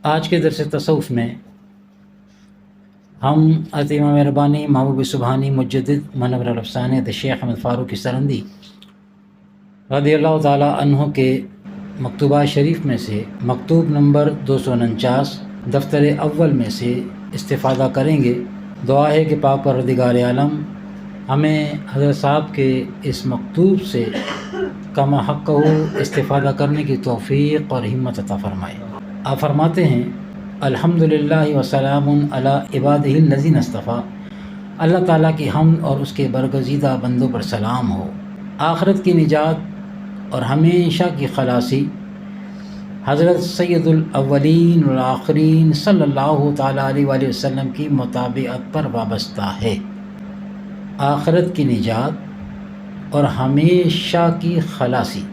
آج کے درس تصوف میں ہم حضرت امام ربانی محبوب سبحانی مجدد منور الافسانہ حضرت شیخ احمد فاروقی سرندی رضی اللہ تعالیٰ عنہ کے مکتوبات شریف میں سے مکتوب نمبر 249 دفتر اول میں سے استفادہ کریں گے۔ دعا ہے کہ پاک پروردگار عالم ہمیں حضرت صاحب کے اس مکتوب سے کما حق استفادہ کرنے کی توفیق اور ہمت عطا فرمائے۔ آپ فرماتے ہیں الحمدللہ وسلام علی عبادہ الذین اصطفیٰ، اللہ تعالیٰ کی حمد اور اس کے برگزیدہ بندوں پر سلام ہو۔ آخرت کی نجات اور ہمیشہ کی خلاصی حضرت سید الاولین والآخرین صلی اللہ تعالیٰ علیہ وآلہ وسلم کی مطابعت پر وابستہ ہے۔ آخرت کی نجات اور ہمیشہ کی خلاصی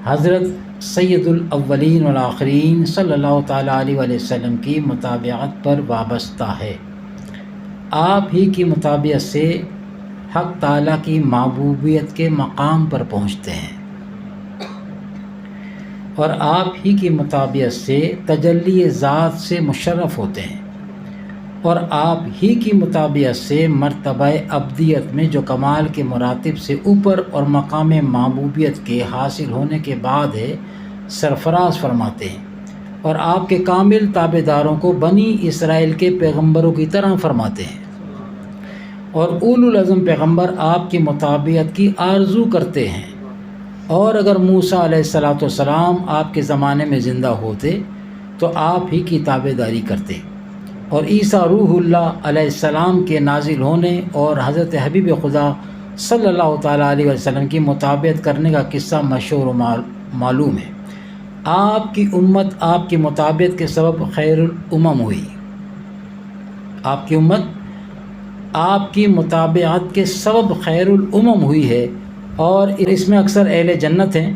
حضرت سید الاولین والآخرین صلی اللہ تعالیٰ علیہ وآلہ وسلم کی مطابعت پر وابستہ ہے۔ آپ ہی کی مطابعت سے حق تعالیٰ کی محبوبیت کے مقام پر پہنچتے ہیں، اور آپ ہی کی مطابعت سے تجلی ذات سے مشرف ہوتے ہیں، اور آپ ہی کی مطابعت سے مرتبہ ابدیت میں جو کمال کے مراتب سے اوپر اور مقام محبوبیت کے حاصل ہونے کے بعد ہے سرفراز فرماتے ہیں، اور آپ کے کامل تابع داروں کو بنی اسرائیل کے پیغمبروں کی طرح فرماتے ہیں، اور اولو العزم پیغمبر آپ کی مطابعت کی آرزو کرتے ہیں، اور اگر موسیٰ علیہ السلام آپ کے زمانے میں زندہ ہوتے تو آپ ہی کی تابع داری کرتے، اور عیسیٰ روح اللہ علیہ السلام کے نازل ہونے اور حضرت حبیب خدا صلی اللہ تعالیٰ علیہ وسلم کی مطابعت کرنے کا قصہ مشہور و معلوم ہے۔ آپ کی امت آپ کی مطابعت کے سبب خیر الامم ہوئی۔ آپ کی امت آپ کی مطابعت کے سبب خیر الامم ہوئی ہے، اور اس میں اکثر اہل جنت ہیں۔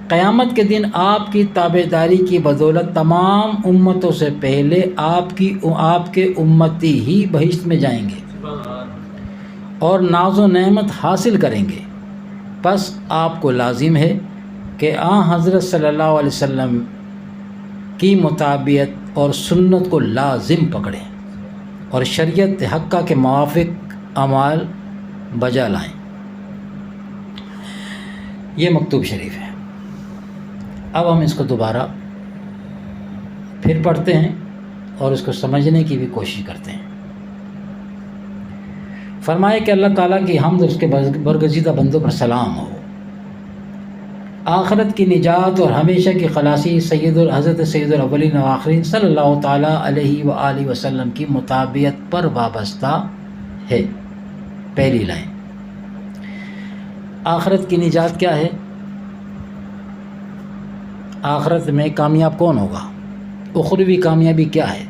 قیامت کے دن آپ کی تابع داری کی بدولت تمام امتوں سے پہلے آپ کے امتی ہی بہشت میں جائیں گے اور ناز و نعمت حاصل کریں گے۔ پس آپ کو لازم ہے کہ حضرت صلی اللہ علیہ وسلم کی مطابعت اور سنت کو لازم پکڑیں اور شریعت حقہ کے موافق اعمال بجا لائیں۔ یہ مکتوب شریف ہے۔ اب ہم اس کو دوبارہ پھر پڑھتے ہیں اور اس کو سمجھنے کی بھی کوشش کرتے ہیں۔ فرمایا کہ اللہ تعالیٰ کی حمد اور اس کے برگزیدہ بندوں پر سلام ہو۔ آخرت کی نجات اور ہمیشہ کی خلاصی حضرت سید الاولین والآخرین صلی اللہ تعالیٰ علیہ وآلہ وسلم کی مطابعت پر وابستہ ہے۔ پہلی لائن، آخرت کی نجات کیا ہے؟ آخرت میں کامیاب کون ہوگا؟ اخروی کامیابی کیا ہے؟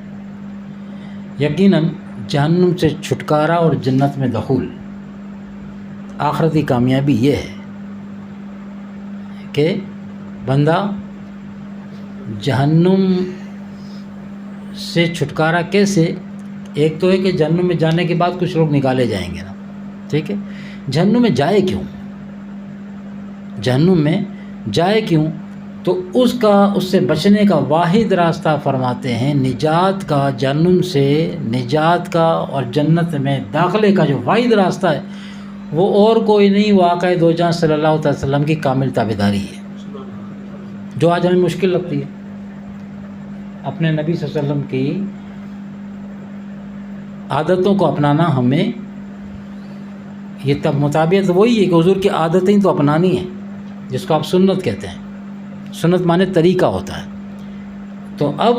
یقیناً جہنم سے چھٹکارا اور جنت میں دخول۔ آخرتی کامیابی یہ ہے کہ بندہ جہنم سے چھٹکارا کیسے؟ ایک تو ہے کہ جہنم میں جانے کے بعد کچھ لوگ نکالے جائیں گے نا، ٹھیک ہے؟ جہنم میں جائے کیوں؟ جہنم میں جائے کیوں؟ تو اس سے بچنے کا واحد راستہ فرماتے ہیں نجات کا، جہنم سے نجات کا اور جنت میں داخلے کا جو واحد راستہ ہے وہ اور کوئی نہیں، وہ آقا دو جہاں صلی اللہ علیہ وسلم کی کامل تابعداری ہے، جو آج ہمیں مشکل لگتی ہے۔ اپنے نبی صلی اللہ علیہ وسلم کی عادتوں کو اپنانا ہمیں، یہ تب مطابعت وہی ہے کہ حضور کی عادتیں تو اپنانی ہیں، جس کو آپ سنت کہتے ہیں۔ سنت معنی طریقہ ہوتا ہے۔ تو اب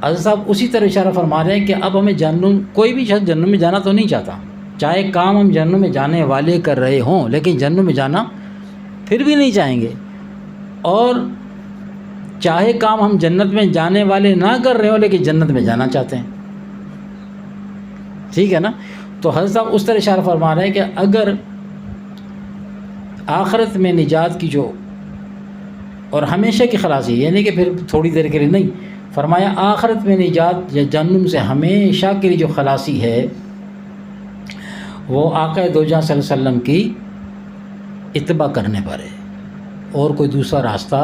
حضرت صاحب اسی طرح اشارہ فرما رہے ہیں کہ اب ہمیں جہنم، کوئی بھی شخص جہنم میں جانا تو نہیں چاہتا، چاہے کام ہم جہنم میں جانے والے کر رہے ہوں، لیکن جہنم میں جانا پھر بھی نہیں چاہیں گے، اور چاہے کام ہم جنت میں جانے والے نہ کر رہے ہوں لیکن جنت میں جانا چاہتے ہیں، ٹھیک ہے نا؟ تو حضرت صاحب اس طرح اشارہ فرما رہے ہیں کہ اگر آخرت میں نجات کی جو اور ہمیشہ کی خلاصی، یعنی کہ پھر تھوڑی دیر کے لیے نہیں، فرمایا آخرت میں نجات یا جہنم سے ہمیشہ کے لیے جو خلاصی ہے وہ آقا دو جہاں صلی اللہ علیہ وسلم کی اتباع کرنے پر ہے، اور کوئی دوسرا راستہ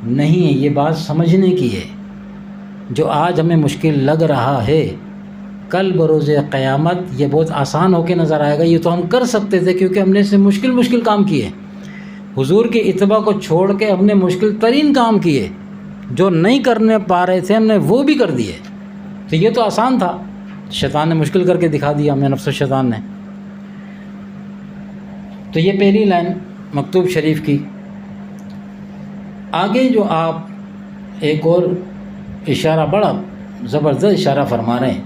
نہیں ہے۔ یہ بات سمجھنے کی ہے، جو آج ہمیں مشکل لگ رہا ہے کل بروز قیامت یہ بہت آسان ہو کے نظر آئے گا. یہ تو ہم کر سکتے تھے کیونکہ ہم نے سے مشکل کام کیے. حضور کی اتباع کو چھوڑ کے ہم نے مشکل ترین کام کیے، جو نہیں کرنے پا رہے تھے ہم نے وہ بھی کر دیے. تو یہ تو آسان تھا، شیطان نے مشکل کر کے دکھا دیا ہمیں، نفس الشیطان نے. تو یہ پہلی لائن مکتوب شریف کی. آگے جو آپ ایک اور اشارہ، بڑا زبردست اشارہ فرما رہے ہیں.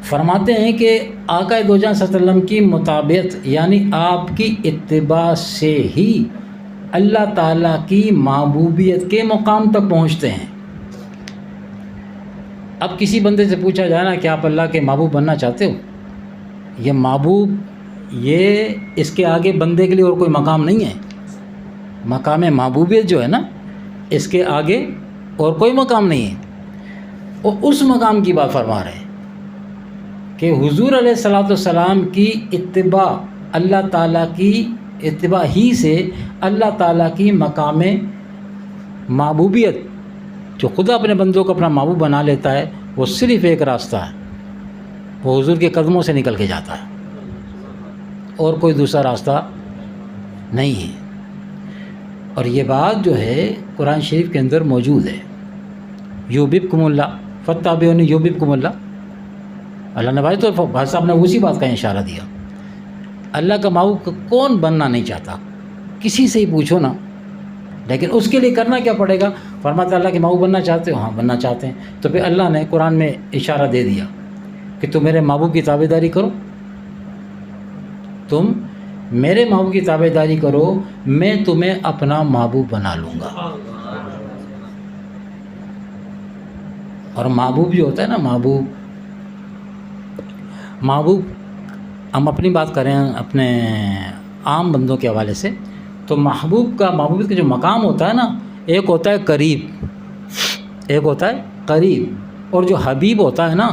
فرماتے ہیں کہ آقا دو جہاں صلی اللہ علیہ وسلم کی مطابقت یعنی آپ کی اتباع سے ہی اللہ تعالیٰ کی محبوبیت کے مقام تک پہنچتے ہیں. اب کسی بندے سے پوچھا جائے نا کہ آپ اللہ کے محبوب بننا چاہتے ہو، یہ محبوب، یہ اس کے آگے بندے کے لیے اور کوئی مقام نہیں ہے. مقام محبوبیت جو ہے نا، اس کے آگے اور کوئی مقام نہیں ہے. اور اس مقام کی بات فرما رہے ہیں کہ حضور علیہ الصلوۃ والسلام کی اتباع، اللہ تعالیٰ کی اتباع ہی سے اللہ تعالیٰ کی مقام محبوبیت، جو خدا اپنے بندوں کو اپنا محبوب بنا لیتا ہے، وہ صرف ایک راستہ ہے، وہ حضور کے قدموں سے نکل کے جاتا ہے، اور کوئی دوسرا راستہ نہیں ہے. اور یہ بات جو ہے قرآن شریف کے اندر موجود ہے. یحببکم اللہ فاتبعونی یحببکم اللہ. اللہ نے بھائی، تو بھائی صاحب نے اسی بات کا اشارہ دیا. اللہ کا محبوب کون بننا نہیں چاہتا؟ کسی سے ہی پوچھو نا. لیکن اس کے لیے کرنا کیا پڑے گا؟ فرماتا اللہ کے محبوب بننا چاہتے ہو؟ ہاں بننا چاہتے ہیں. تو پھر اللہ نے قرآن میں اشارہ دے دیا کہ تم میرے محبوب کی تابع داری کرو، تم میرے محبوب کی تابع داری کرو، میں تمہیں اپنا محبوب بنا لوں گا. اور محبوب جو ہوتا ہے نا، محبوب ہم اپنی بات کریں اپنے عام بندوں کے حوالے سے، تو محبوبیت کا جو مقام ہوتا ہے نا، ایک ہوتا ہے قریب، اور جو حبیب ہوتا ہے نا،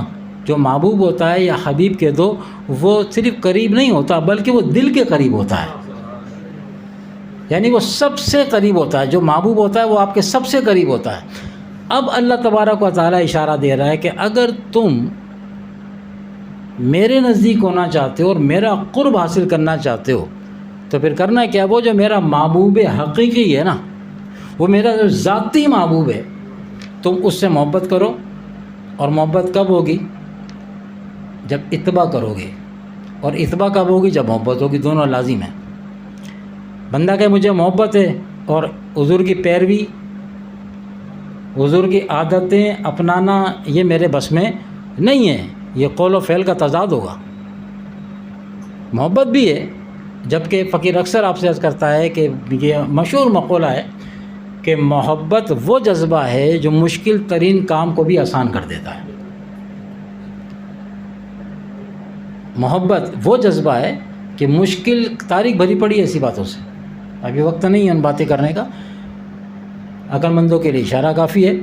جو محبوب ہوتا ہے یا حبیب کہہ دو، وہ صرف قریب نہیں ہوتا بلکہ وہ دل کے قریب ہوتا ہے. یعنی وہ سب سے قریب ہوتا ہے. جو محبوب ہوتا ہے وہ آپ کے سب سے قریب ہوتا ہے. اب اللہ تبارک و تعالیٰ اشارہ دے رہا ہے کہ اگر تم میرے نزدیک ہونا چاہتے ہو اور میرا قرب حاصل کرنا چاہتے ہو، تو پھر کرنا کیا؟ وہ جو میرا محبوب حقیقی ہے نا، وہ میرا جو ذاتی محبوب ہے، تم اس سے محبت کرو. اور محبت کب ہوگی؟ جب اتباع کرو گے. اور اتباع کب ہوگی؟ جب محبت ہوگی. دونوں لازم ہیں. بندہ کہ مجھے محبت ہے اور حضور کی پیروی، حضور کی عادتیں اپنانا یہ میرے بس میں نہیں ہے، یہ قول و فعل کا تضاد ہوگا. محبت بھی ہے، جبکہ فقیر اکثر آپ سے عرض کرتا ہے کہ یہ مشہور مقولہ ہے کہ محبت وہ جذبہ ہے جو مشکل ترین کام کو بھی آسان کر دیتا ہے. محبت وہ جذبہ ہے کہ مشکل، تاریخ بھری پڑی ہے ایسی باتوں سے، ابھی وقت نہیں ہے ان باتیں کرنے کا. عقل مندوں کے لیے اشارہ کافی ہے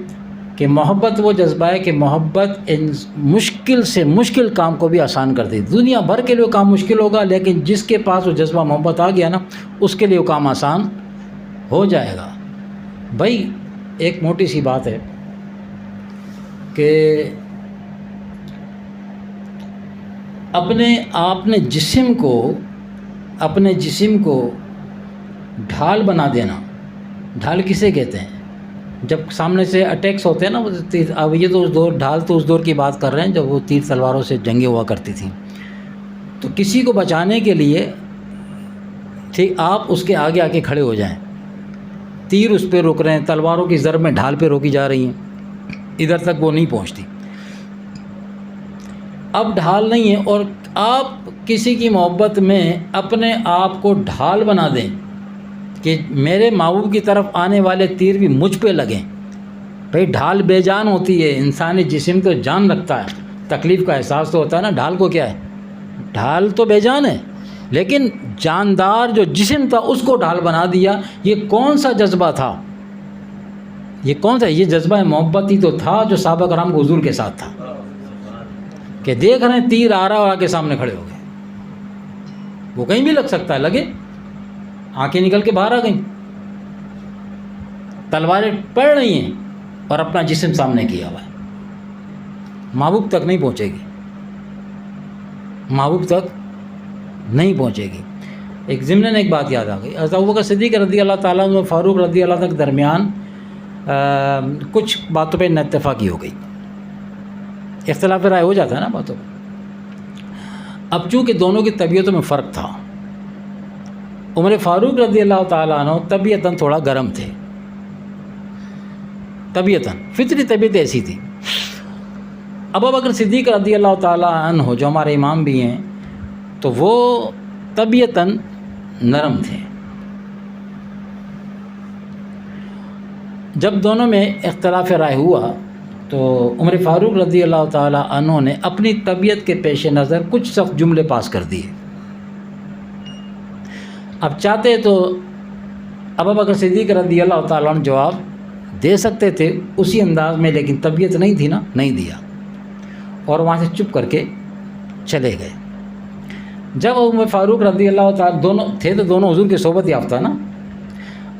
کہ محبت وہ جذبہ ہے کہ محبت مشکل سے مشکل کام کو بھی آسان کر دے. دنیا بھر کے لیے کام مشکل ہوگا، لیکن جس کے پاس وہ جذبہ محبت آ گیا نا، اس کے لیے وہ کام آسان ہو جائے گا. بھائی ایک موٹی سی بات ہے کہ اپنے جسم کو ڈھال بنا دینا. ڈھال کسے کہتے ہیں؟ جب سامنے سے اٹیکس ہوتے ہیں نا، اب یہ تو ڈھال تو اس دور کی بات کر رہے ہیں جب وہ تیر تلواروں سے جنگیں ہوا کرتی تھیں. تو کسی کو بچانے کے لیے ٹھیک آپ اس کے آگے آ کے کھڑے ہو جائیں. تیر اس پہ روک رہے ہیں، تلواروں کی ضرب میں ڈھال پہ روکی جا رہی ہیں، ادھر تک وہ نہیں پہنچتی. اب ڈھال نہیں ہے، اور آپ کسی کی محبت میں اپنے آپ کو ڈھال بنا دیں کہ میرے محبوب کی طرف آنے والے تیر بھی مجھ پہ لگیں. بھائی ڈھال بے جان ہوتی ہے، انسانی جسم تو جان رکھتا ہے، تکلیف کا احساس تو ہوتا ہے نا. ڈھال کو کیا ہے؟ ڈھال تو بے جان ہے، لیکن جاندار جو جسم تھا اس کو ڈھال بنا دیا. یہ کون سا جذبہ تھا؟ یہ کون سا؟ یہ جذبہ محبت ہی تو تھا جو صحابہ کرام کو حضور کے ساتھ تھا، کہ دیکھ رہے ہیں تیر آ رہا اور آ کے سامنے کھڑے ہو گئے. وہ کہیں بھی لگ سکتا ہے، لگے، آنکھیں نکل کے باہر آ گئیں، تلواریں پڑ رہی ہیں، اور اپنا جسم سامنے کیا ہوا ہے، محبوب تک نہیں پہنچے گی، محبوب تک نہیں پہنچے گی۔ ایک ضمن ایک بات یاد آ گئی، حضرت ابوبکر صدیق رضی اللہ تعالیٰ عنہ فاروق رضی اللہ عنہ کے درمیان کچھ باتوں پہ اتفاقی ہو گئی، اختلاف رائے ہو جاتا ہے نا باتوں پہ۔ اب چونکہ دونوں کی طبیعتوں میں فرق تھا، عمر فاروق رضی اللہ تعالیٰ عنہ طبیعتاً تھوڑا گرم تھے، طبیعتاً فطری طبیعت ایسی تھی۔ ابوبکر صدیق رضی اللہ تعالیٰ عنہ جو ہمارے امام بھی ہیں تو وہ طبیعتاً نرم تھے۔ جب دونوں میں اختلاف رائے ہوا تو عمر فاروق رضی اللہ تعالیٰ عنہ نے اپنی طبیعت کے پیش نظر کچھ سخت جملے پاس کر دیے۔ اب چاہتے تو ابوبکر صدیق رضی اللہ تعالیٰ عنہ جواب دے سکتے تھے اسی انداز میں، لیکن طبیعت نہیں تھی نا، نہیں دیا، اور وہاں سے چپ کر کے چلے گئے۔ جب عمر فاروق رضی اللہ تعالیٰ دونوں تھے تو دونوں حضور کی صحبت یافتہ نا،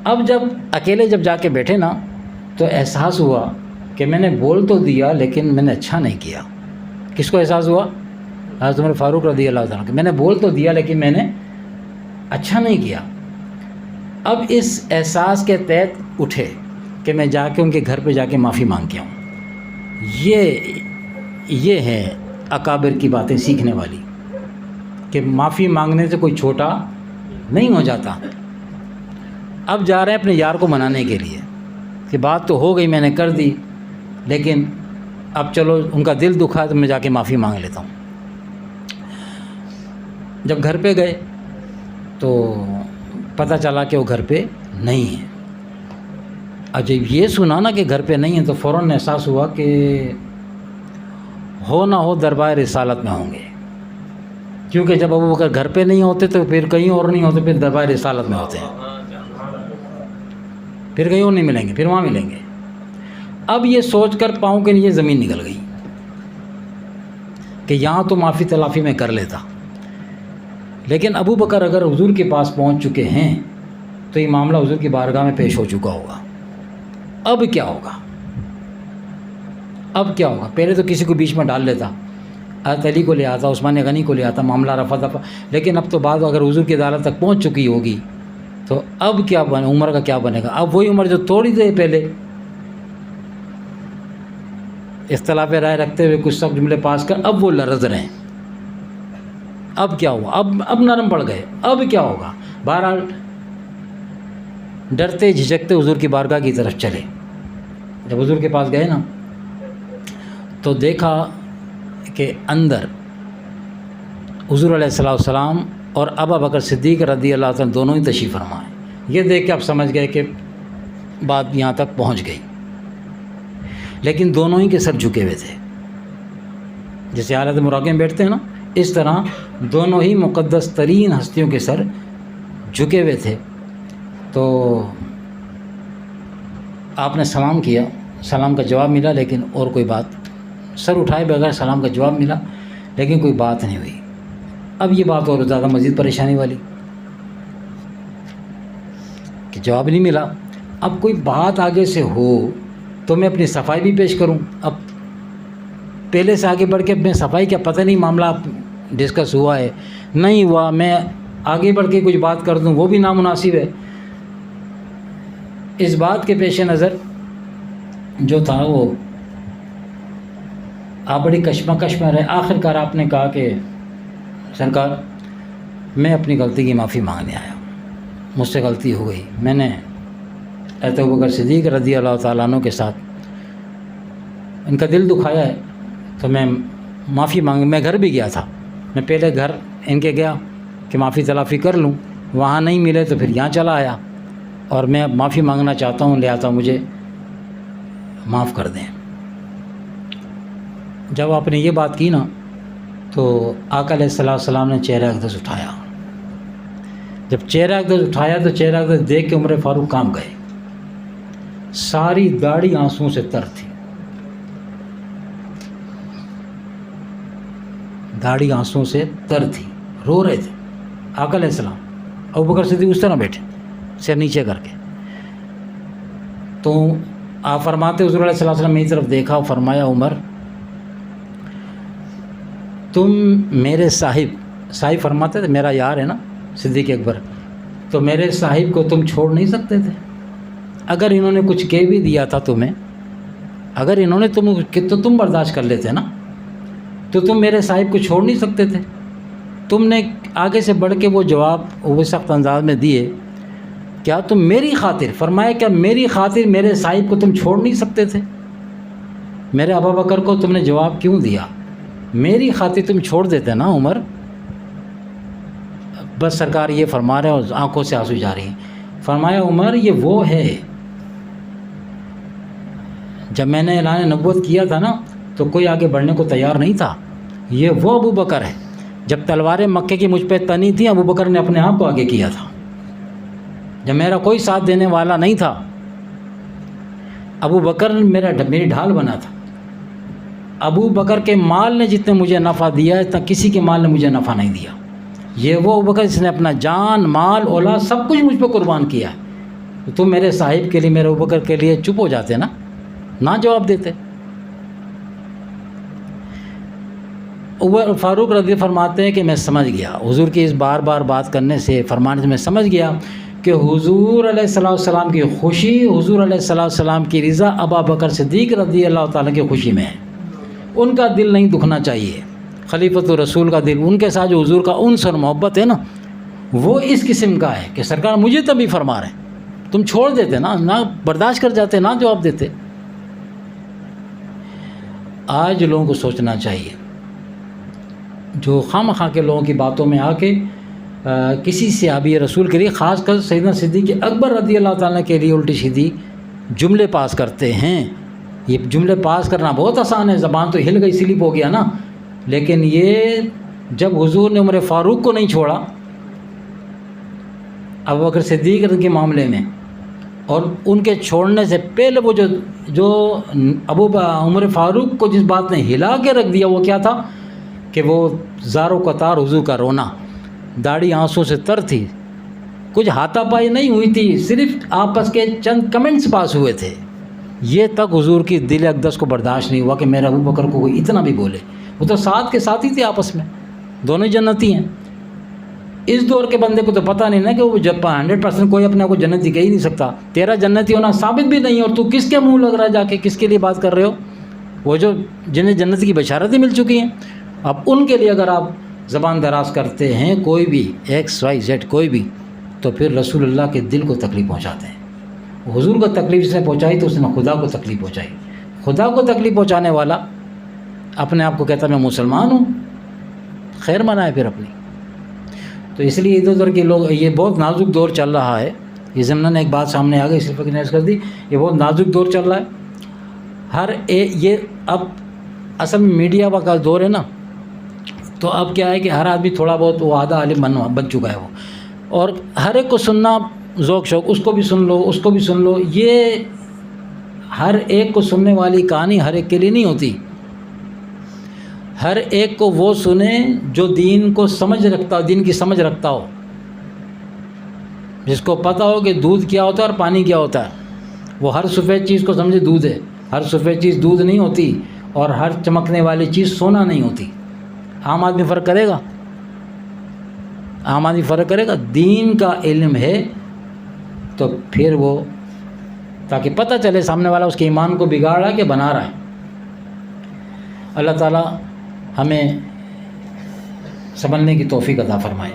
اب جب اکیلے جب جا کے بیٹھے نا تو احساس ہوا کہ میں نے بول تو دیا لیکن میں نے اچھا نہیں کیا۔ کس کو احساس ہوا؟ حضرت عمر فاروق رضی اللہ تعالیٰ کہ میں نے بول تو دیا لیکن میں نے اچھا نہیں کیا۔ اب اس احساس کے تحت اٹھے کہ میں جا کے ان کے گھر پہ جا کے معافی مانگ کے آؤں۔ یہ ہے اکابر کی باتیں سیکھنے والی، کہ معافی مانگنے سے کوئی چھوٹا نہیں ہو جاتا۔ اب جا رہے ہیں اپنے یار کو منانے کے لیے کہ بات تو ہو گئی، میں نے کر دی، لیکن اب چلو ان کا دل دکھا تو میں جا کے معافی مانگ لیتا ہوں۔ جب گھر پہ گئے تو پتہ چلا کہ وہ گھر پہ نہیں ہے۔ اب جب یہ سنا نا کہ گھر پہ نہیں ہے تو فوراً احساس ہوا کہ ہو نہ ہو دربار رسالت میں ہوں گے، کیونکہ جب ابوبکر گھر پہ نہیں ہوتے تو پھر کہیں اور نہیں ہوتے، پھر دربار رسالت میں ہوتے ہیں، پھر کہیں اور نہیں ملیں گے، پھر وہاں ملیں گے۔ اب یہ سوچ کر پاؤں کے نیچے زمین نکل گئی کہ یہاں تو معافی تلافی میں کر لیتا، لیکن ابوبکر اگر حضور کے پاس پہنچ چکے ہیں تو یہ معاملہ حضور کی بارگاہ میں پیش ہو چکا ہوگا۔ اب کیا ہوگا؟ اب کیا ہوگا؟ پہلے تو کسی کو بیچ میں ڈال لیتا، حضرت علی کو لے آتا، عثمان غنی کو لے آتا، معاملہ رفع دفع، لیکن اب تو بات اگر حضور کی عدالت تک پہنچ چکی ہوگی تو اب کیا بنے، عمر کا کیا بنے گا؟ اب وہی عمر جو توڑی دے پہلے اختلاف رائے رکھتے ہوئے کچھ سب جملے پاس کر، اب وہ لرز رہے ہیں۔ اب کیا ہوا؟ اب نرم پڑ گئے، اب کیا ہوگا؟ بہرحال ڈرتے جھجکتے حضور کی بارگاہ کی طرف چلے۔ جب حضور کے پاس گئے نا تو دیکھا کہ اندر حضور علیہ السلام اور ابوبکر صدیق رضی اللہ عنہ دونوں ہی تشریف فرما ہیں۔ یہ دیکھ کے آپ سمجھ گئے کہ بات یہاں تک پہنچ گئی، لیکن دونوں ہی کے سر جھکے ہوئے تھے، جیسے حالت مراقبے میں بیٹھتے ہیں نا، اس طرح دونوں ہی مقدس ترین ہستیوں کے سر جھکے ہوئے تھے۔ تو آپ نے سلام کیا، سلام کا جواب ملا، لیکن اور کوئی بات، سر اٹھائے بغیر سلام کا جواب ملا لیکن کوئی بات نہیں ہوئی۔ اب یہ بات اور زیادہ مزید پریشانی والی کہ جواب نہیں ملا۔ اب کوئی بات آگے سے ہو تو میں اپنی صفائی بھی پیش کروں، اب پہلے سے آگے بڑھ کے اپنے صفائی کا پتہ نہیں معاملہ ڈسکس ہوا ہے نہیں ہوا، میں آگے بڑھ کے کچھ بات کر دوں وہ بھی نامناسب ہے۔ اس بات کے پیش نظر جو تھا وہ آپ بڑی کشمکش میں رہے۔ آخر کار آپ نے کہا کہ سرکار میں اپنی غلطی کی معافی مانگنے آیا ہوں، مجھ سے غلطی ہو گئی، میں نے حضرت ابوبکر صدیق رضی اللہ تعالیٰ عنہ کے ساتھ ان کا دل دکھایا ہے تو میں معافی میں گھر بھی گیا تھا، میں پہلے گھر ان کے گیا کہ معافی تلافی کر لوں، وہاں نہیں ملے تو پھر یہاں چلا آیا، اور میں اب معافی مانگنا چاہتا ہوں، لہٰذا مجھے معاف کر دیں۔ جب آپ نے یہ بات کی نا تو آقا علیہ السلام نے چہرہ اقدس اٹھایا۔ جب چہرہ اقدس اٹھایا تو چہرہ اقدس دیکھ کے عمر فاروق کام گئے، ساری داڑھی آنسوؤں سے تر تھی، داڑھی آنسوؤں سے تر تھی، رو رہے تھے آقا علیہ السلام۔ ابوبکر صدیق اس طرح بیٹھے، سر نیچے کر کے، تو آپ فرماتے حضور علیہ الصلوۃ والسلام میری طرف دیکھا اور فرمایا عمر تم میرے صاحب فرماتے تھے میرا یار ہے نا صدیق اکبر، تو میرے صاحب کو تم چھوڑ نہیں سکتے تھے؟ اگر انہوں نے کچھ کہہ بھی دیا تھا تمہیں، اگر انہوں نے تو تم برداشت کر لیتے نا، تو تم میرے صاحب کو چھوڑ نہیں سکتے تھے؟ تم نے آگے سے بڑھ کے وہ جواب وہ سخت انداز میں دیے، کیا تم میری خاطر، فرمایا کیا میری خاطر میرے صاحب کو تم چھوڑ نہیں سکتے تھے؟ میرے ابو بکر کو تم نے جواب کیوں دیا؟ میری خاطر تم چھوڑ دیتے نا عمر۔ بس سرکار یہ فرما رہے اور آنکھوں سے آنسو جا رہی ہیں۔ فرمایا عمر یہ وہ ہے، جب میں نے اعلان نبوت کیا تھا نا تو کوئی آگے بڑھنے کو تیار نہیں تھا، یہ وہ ابو بکر ہے۔ جب تلواریں مکے کی مجھ پہ تنی تھیں ابو بکر نے اپنے آپ کو آگے کیا تھا، جب میرا کوئی ساتھ دینے والا نہیں تھا ابو بکر میری ڈھال بنا تھا۔ ابو بکر کے مال نے جتنے مجھے نفع دیا اتنا کسی کے مال نے مجھے نفع نہیں دیا۔ یہ وہ ابو بکر جس نے اپنا جان مال اولاد سب کچھ مجھ پہ قربان کیا ہے۔ تم میرے صاحب کے لیے میرے ابو بکر کے لیے چپ ہو جاتے نا، نہ جواب دیتے۔ عمر فاروق رضی فرماتے ہیں کہ میں سمجھ گیا حضور کی اس بار بار بات کرنے سے فرمانے سے میں سمجھ گیا کہ حضور علیہ السلام کی خوشی، حضور علیہ السلام کی رضا ابو بکر صدیق رضی اللہ تعالیٰ کی خوشی میں ہے۔ ان کا دل نہیں دکھنا چاہیے، خلیفۃ الرسول کا دل، ان کے ساتھ جو حضور کا انس اور محبت ہے نا وہ اس قسم کا ہے کہ سرکار مجھے تبھی فرما رہے ہیں، تم چھوڑ دیتے نا، نہ برداشت کر جاتے، نہ جواب دیتے۔ آج لوگوں کو سوچنا چاہیے، جو خام خواہ کے لوگوں کی باتوں میں آ کے کسی صحابی رسول کے لیے، خاص کر سیدنا صدیق اکبر رضی اللہ تعالیٰ کے لیے الٹی سیدھی جملے پاس کرتے ہیں۔ یہ جملے پاس کرنا بہت آسان ہے، زبان تو ہل گئی، سلپ ہو گیا نا، لیکن یہ جب حضور نے عمر فاروق کو نہیں چھوڑا ابو بکر صدیق کے معاملے میں، اور ان کے چھوڑنے سے پہلے وہ جو عمر فاروق کو جس بات نے ہلا کے رکھ دیا وہ کیا تھا کہ وہ زار و قطار حضور کا رونا، داڑھی آنسوں سے تر تھی، کچھ ہاتھا پائی نہیں ہوئی تھی، صرف آپس کے چند کمنٹس پاس ہوئے تھے۔ یہ تک حضور کی دل اقدس کو برداشت نہیں ہوا کہ میرے ابو بکر کو کوئی اتنا بھی بولے۔ وہ تو ساتھ کے ساتھ ہی تھے آپس میں، دونوں جنتی ہیں۔ اس دور کے بندے کو تو پتہ نہیں نا کہ وہ 100% کوئی اپنے آپ کو جنتی کہہ ہی نہیں سکتا، تیرا جنتی ہونا ثابت بھی نہیں، اور تو کس کے منہ لگ رہا ہے جا کے، کس کے لیے بات کر رہے ہو؟ وہ جو جنہیں جنت کی بشارتیں مل چکی ہیں، اب ان کے لیے اگر آپ زبان دراز کرتے ہیں کوئی بھی XYZ کوئی بھی، تو پھر رسول اللہ کے دل کو تکلیف پہنچاتے ہیں۔ حضور کو تکلیف اس نے پہنچائی تو اس نے خدا کو تکلیف پہنچائی۔ خدا کو تکلیف پہنچانے والا اپنے آپ کو کہتا میں مسلمان ہوں، خیر منائے پھر اپنی۔ تو اس لیے ادھر ادھر کے لوگ، یہ بہت نازک دور چل رہا ہے، یہ ضمن ایک بات سامنے آ گئی اس لیے کر دی، یہ بہت نازک دور چل رہا ہے۔ یہ اب اصل میں میڈیا کا دور ہے نا، تو اب کیا ہے کہ ہر آدمی تھوڑا بہت وہ آدھا عالم بن چکا ہے وہ، اور ہر ایک کو سننا ذوق شوق، اس کو بھی سن لو اس کو بھی سن لو۔ یہ ہر ایک کو سننے والی کہانی ہر ایک کے لیے نہیں ہوتی۔ ہر ایک کو وہ سنیں جو دین کو سمجھ رکھتا ہو، دین کی سمجھ رکھتا ہو، جس کو پتہ ہو کہ دودھ کیا ہوتا ہے اور پانی کیا ہوتا ہے۔ وہ ہر سفید چیز کو سمجھے دودھ ہے، ہر سفید چیز دودھ نہیں ہوتی، اور ہر چمکنے والی چیز سونا نہیں ہوتی۔ عام آدمی فرق کرے گا؟ عام آدمی فرق کرے گا؟ دین کا علم ہے تو پھر وہ، تاکہ پتہ چلے سامنے والا اس کے ایمان کو بگاڑ رہا ہے کہ بنا رہا ہے۔ اللہ تعالیٰ ہمیں سنبھلنے کی توفیق عطا فرمائے۔